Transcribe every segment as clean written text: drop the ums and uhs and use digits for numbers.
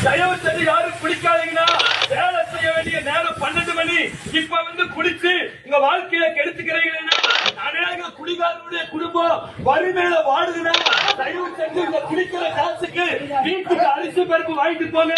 தயவு செஞ்சு யாரும் குடிக்காதீங்கன்னா, வேலை செய்ய வேண்டிய நேரம் 12 மணி. இப்ப வந்து குடிச்சு உங்க வாழ்க்கையில கெடுத்துக்கிறீங்கன்னா, அநேக குடிகாரனுடைய குடும்பம் வறுமையில வாடுதுன்னா, தயவு செஞ்சு இந்த குடிக்கிற காசுக்கு வீட்டுக்கு அரிசி பருப்பு வாங்கிட்டு போங்க.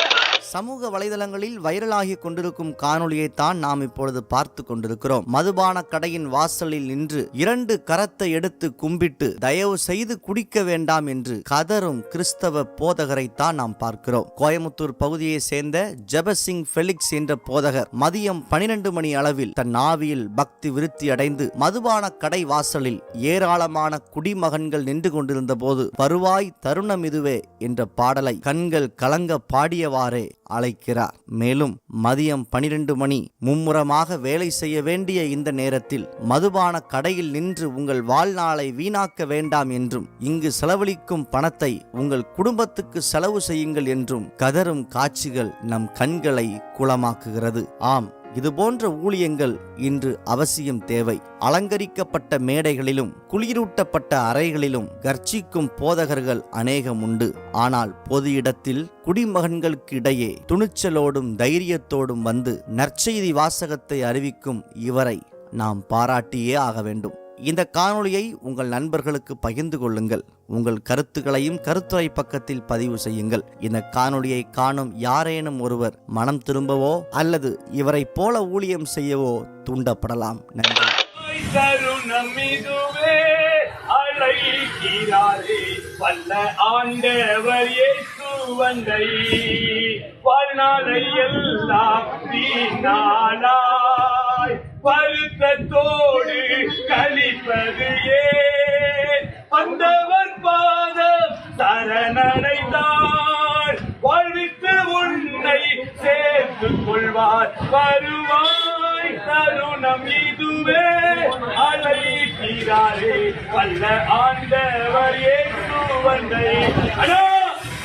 சமூக வலைதளங்களில் வைரலாகி கொண்டிருக்கும் காணொளியை தான் நாம் இப்பொழுது பார்த்து கொண்டிருக்கிறோம். மதுபான கடையின் வாசலில் நின்று 2 கரத்தை எடுத்து கும்பிட்டு தயவு செய்து குடிக்க வேண்டாம் என்று கதரும் கிறிஸ்தவ போதகரைத்தான் நாம் பார்க்கிறோம். கோயமுத்தூர் பகுதியை சேர்ந்த ஜெபசிங் ஃபெலிக்ஸ் என்ற போதகர் மதியம் 12 மணி அளவில் தன் ஆவியில் பக்தி விருத்தி அடைந்து மதுபான கடை வாசலில் ஏராளமான குடிமகன்கள் நின்று கொண்டிருந்த போது வருவாய் தருணம் இதுவே என்ற பாடலை கண்கள் கலங்க பாடியவாறே அழைக்கிறார். மேலும் மதியம் 12 மணி மும்முரமாக வேலை செய்ய வேண்டிய இந்த நேரத்தில் மதுபான கடையில் நின்று உங்கள் வாழ்நாளை வீணாக்க வேண்டாம் என்றும் இங்கு செலவழிக்கும் பணத்தை உங்கள் குடும்பத்துக்கு செலவு செய்யுங்கள் என்றும் கதரும் காட்சிகள் நம் கண்களை குளமாக்குகிறது. ஆம், இதுபோன்ற ஊழியங்கள் இன்று அவசியம் தேவை. அலங்கரிக்கப்பட்ட மேடைகளிலும் குளிரூட்டப்பட்ட அறைகளிலும் கர்ச்சிக்கும் போதகர்கள் அநேகம் உண்டு. ஆனால் பொது இடத்தில் குடிமகன்களுக்கு இடையே துணிச்சலோடும் தைரியத்தோடும் வந்து நற்செய்தி வாசகத்தை அறிவிக்கும் இவரை நாம் பாராட்டியே ஆக வேண்டும். இந்த காணொளியை உங்கள் நண்பர்களுக்கு பகிர்ந்து கொள்ளுங்கள். உங்கள் கருத்துக்களையும் கருத்துரை பக்கத்தில் பதிவு செய்யுங்கள். இந்த காணொளியை காணும் யாரேனும் ஒருவர் மனம் திரும்பவோ அல்லது இவரை போல ஊழியம் செய்யவோ தூண்டப்படலாம். நன்றி. வருத்தத்தோடு கழிப்பது ஏன்? வந்தவர் பாதம் சரணடைந்தார், வாழ்வித்து உன்னை சேர்த்துக் கொள்வார். வருவாய் தருணம் இதுவே, அழைக்கிறாரே வல்ல ஆண்டவர் இயேசு வந்தை.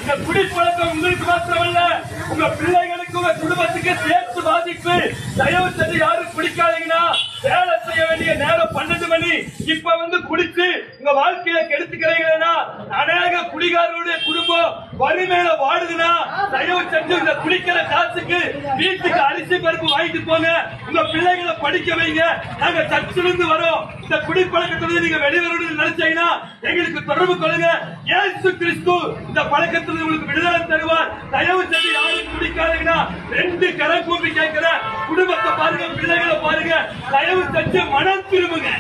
இந்த குடிப்பழக்கம் உங்களுக்கு மாத்திரமல்ல, உங்க பிள்ளைகளுக்கு உங்க குடும்பத்துக்கு சேர்த்து பாதிப்பு. தயவு செஞ்சு யாரும் குடிக்காதீங்கன்னா, வேலை செய்ய வேண்டிய நேரம் 12 மணி. இப்ப வந்து குடிச்சு உங்க வாழ்க்கையில கெடுத்துக்கிறீங்கன்னா, அநேக குடிகாரனுடைய குடும்பம் வறுமையில வாடுதுன்னா, தயவு செஞ்சு இந்த குடிக்கிற காசுக்கு வீட்டுக்கு அரிசி பருப்பு வாங்கிட்டு போங்க. உங்க பிள்ளைகளை படிக்க வைங்க. நாங்க சர்ச்சிலிருந்து வரோம். இந்த குடிப்பழக்கத்திலிருந்து நீங்க வெளிவரணும்னு நினைச்சீங்கன்னா எங்களுக்கு தொடர்பு கொள்ளுங்க. இயேசு கிறிஸ்து இந்த பழக்கத்தில் உங்களுக்கு விடுதலை தருவார். தயவு செஞ்சு யாரும் குடிக்காதீங்கன்னா, 2 கரம் கூப்பி கேட்கிற குடும்பத்தை பாருங்க, பிள்ளைகளை பாருங்க. தயவு செஞ்சு மனம் திரும்புங்க.